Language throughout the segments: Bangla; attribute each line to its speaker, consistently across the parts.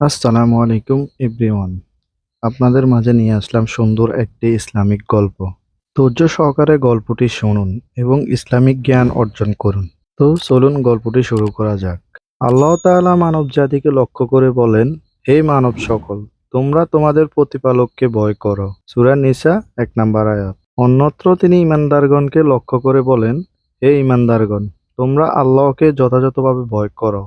Speaker 1: আসসালামু আলাইকুম এভরিওয়ান। আপনাদের মাঝে নিয়ে আসলাম সুন্দর একটি ইসলামিক গল্প। ধৈর্য সহকারে গল্পটি শুনুন এবং ইসলামিক জ্ঞান অর্জন করুন। তো চলুন গল্পটি শুরু করা যাক। আল্লাহ তাআলা মানব জাতিকে লক্ষ্য করে বলেন, হে মানব সকল, তোমরা তোমাদের প্রতিপালককে ভয় করো। সূরা নিসা ১ নম্বর আয়াত। অন্যত্র তিনি ঈমানদারগণকে লক্ষ্য করে বলেন, হে ঈমানদারগণ, তোমরা আল্লাহকে যথাযথভাবে ভয় করো।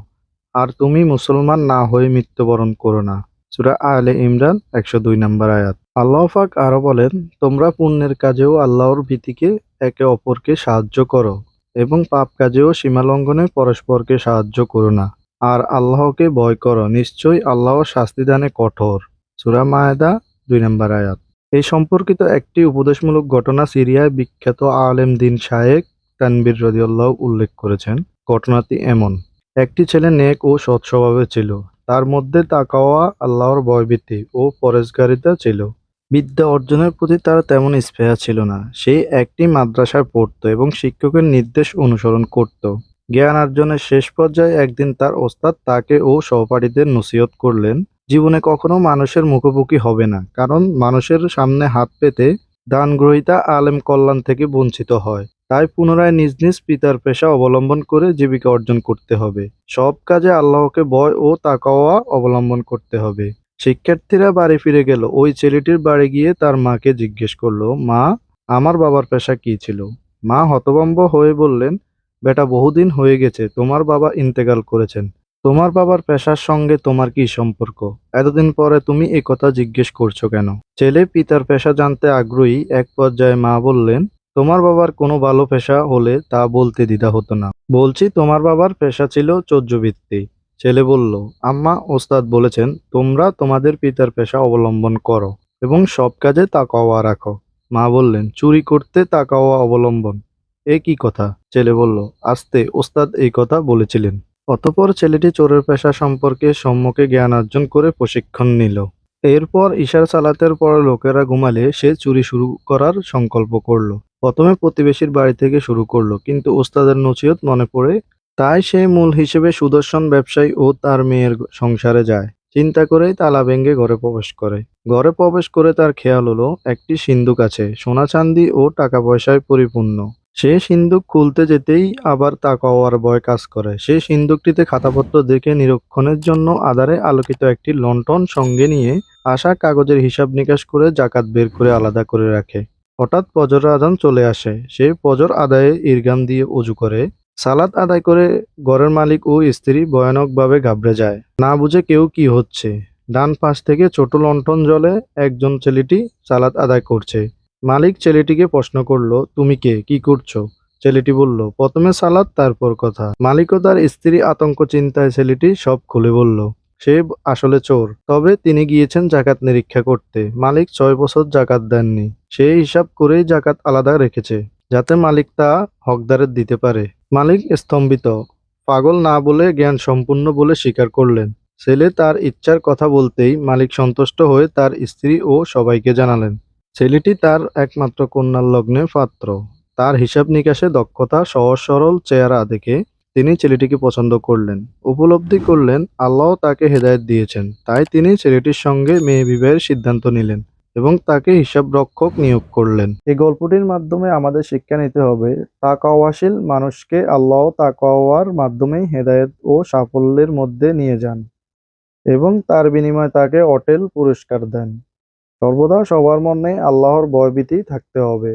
Speaker 1: আর তুমি মুসলমান না হয়ে মৃত্যুবরণ করো না। সূরা আলে ইমরান ১০২ নম্বর আয়াত। আল্লাহ পাক আরো বলেন, তোমরা পুণ্যের কাজেও আল্লাহর ভীতিকে একে অপরকে সাহায্য করো এবং পাপ কাজেও সীমালঙ্ঘনে পরস্পরকে সাহায্য করো না। আর আল্লাহকে ভয় করো, নিশ্চয়ই আল্লাহ শাস্তিদানে কঠোর। সূরা মায়েদা ২ নম্বর আয়াত। এই সম্পর্কিত একটি উপদেশমূলক ঘটনা সিরিয়ায় বিখ্যাত আলেম দিন শায়েখ তানবীর রাদিয়াল্লাহু উল্লেখ করেছেন। ঘটনাটি এমন: একটি ছেলে নেক ও সৎ স্বভাবের ছিল। তার মধ্যে তাকওয়া, আল্লাহর ভয়ভীতি ও পরহেজগারিতা ছিল। বিদ্যা অর্জনের প্রতি তার তেমন স্পৃহা ছিল না। সে একটি মাদ্রাসায় পড়ত এবং শিক্ষকের নির্দেশ অনুসরণ করত। জ্ঞান অর্জনের শেষ পর্যায়ে একদিন তার ওস্তাদ তাকে ও সহপাঠীদের নসিহত করলেন, জীবনে কখনো মানুষের মুখোমুখি হবে না, কারণ মানুষের সামনে হাত পেতে দানগ্রহীতা আলেম কল্যাণ থেকে বঞ্চিত হয়। তাই পুনরায় নিজ নিজ পিতার পেশা অবলম্বন করে জীবিকা অর্জন করতে হবে। সব কাজে আল্লাহকে ভয় ও তাকওয়া অবলম্বন করতে হবে। শিক্ষার্থীরা বাড়ি ফিরে গেল। ওই ছেলেটির বাড়ি গিয়ে তার মাকে জিজ্ঞেস করলো, মা, আমার বাবার পেশা কি ছিল? মা হতভম্ব হয়ে বললেন, বেটা, বহুদিন হয়ে গেছে তোমার বাবা ইন্তেকাল করেছেন। তোমার বাবার পেশার সঙ্গে তোমার কি সম্পর্ক? এতদিন পরে তুমি এ কথা জিজ্ঞেস করছো কেন? ছেলে পিতার পেশা জানতে আগ্রহী। এক পর্যায়ে মা বললেন, তোমার বাবার কোনো ভালো পেশা হলে তা বলতে দ্বিধা হতো না। বলছি, তোমার বাবার পেশা ছিল চৌর্যবৃত্তি। ছেলে বলল, আম্মা, ওস্তাদ বলেছেন তোমরা তোমাদের পিতার পেশা অবলম্বন করো এবং সব কাজে তাকওয়া রাখো। মা বললেন, চুরি করতে তাকওয়া অবলম্বন, এ কি কথা? ছেলে বলল, আস্তে, ওস্তাদ এই কথা বলেছিলেন। অতঃপর ছেলেটি চোরের পেশা সম্পর্কে সম্মুখে জ্ঞান অর্জন করে প্রশিক্ষণ নিল। এরপর ইশার সালাতের পর লোকেরা ঘুমালে সে চুরি শুরু করার সংকল্প করল। প্রথমে প্রতিবেশীর বাড়ি থেকে শুরু করলো, কিন্তু ওস্তাদের নছিহত মনে পড়ে। তাই সে মূল হিসেবে সুদর্শন ব্যবসায়ী ও তার মেয়ের সংসারে যায়। চিন্তা করেই তালা ভেঙে ঘরে প্রবেশ করে। ঘরে প্রবেশ করে তার খেয়াল হলো একটি সিন্দুক আছে, সোনা চাঁদি ও টাকা পয়সায় পরিপূর্ণ। সে সিন্দুক খুলতে যেতেই আবার তাকওয়ার ভয় কাজ করে। সে সিন্দুকটিতে খাতাপত্র দেখে নিরীক্ষণের জন্য আঁধারে আলোকিত একটি লণ্ঠন সঙ্গে নিয়ে আসা কাগজের হিসাব নিকাশ করে জাকাত বের করে আলাদা করে রাখে। হঠাৎ ফজরের আজান চলে আসে। সে ফজর আদায়ে ঈদগাহ দিয়ে অজু করে সালাত আদায় করে। ঘরের মালিক ও স্ত্রী ভয়ানকভাবে ঘাবড়ে যায়। না বুঝে কেউ কি হচ্ছে। ডান পাশ থেকে ছোট লণ্ঠন জ্বলে। একজন ছেলেটি সালাত আদায় করছে। মালিক ছেলেটিকে প্রশ্ন করলো, তুমি কে, কি করছো? ছেলেটি বলল, প্রথমে সালাত, তারপর কথা। মালিক ও তার স্ত্রী আতঙ্ক চিন্তায় ছেলেটি সব খুলে বলল। সে আসলে চোর, তবে তিনি গিয়েছেন জাকাত নিরীক্ষা করতে। মালিক ৬ বছর জাকাত দেননি। সে হিসাব করেই জাকাত আলাদা রেখেছে, যাতে মালিক তা হকদারের দিতে পারে। মালিক স্তম্ভিত। পাগল না বলে জ্ঞান সম্পূর্ণ বলে স্বীকার করলেন। ছেলে তার ইচ্ছার কথা বলতেই মালিক সন্তুষ্ট হয়ে তার স্ত্রী ও সবাইকে জানালেন। ছেলেটি তার একমাত্র কন্যার লগ্নে পাত্র। তার হিসাব নিকাশে দক্ষতা, সহজ সরল চেহারা দেখে তিনি ছেলেটিকে পছন্দ করলেন। উপলব্ধি করলেন আল্লাহ তাকে হেদায়েত দিয়েছেন। তাই তিনি ছেলেটির সঙ্গে মেয়ে বিবাহের সিদ্ধান্ত নিলেন এবং তাকে হিসাবরক্ষক নিয়োগ করলেন। এই গল্পটির মাধ্যমে আমাদের শিক্ষা নিতে হবে, তাকওয়াশীল মানুষকে আল্লাহ তাকওয়ার মাধ্যমেই হেদায়েত ও সাফল্যের মধ্যে নিয়ে যান এবং তার বিনিময়ে তাকে অটেল পুরস্কার দেন। সর্বদা সবার মনে আল্লাহর ভয়ভীতি থাকতে হবে।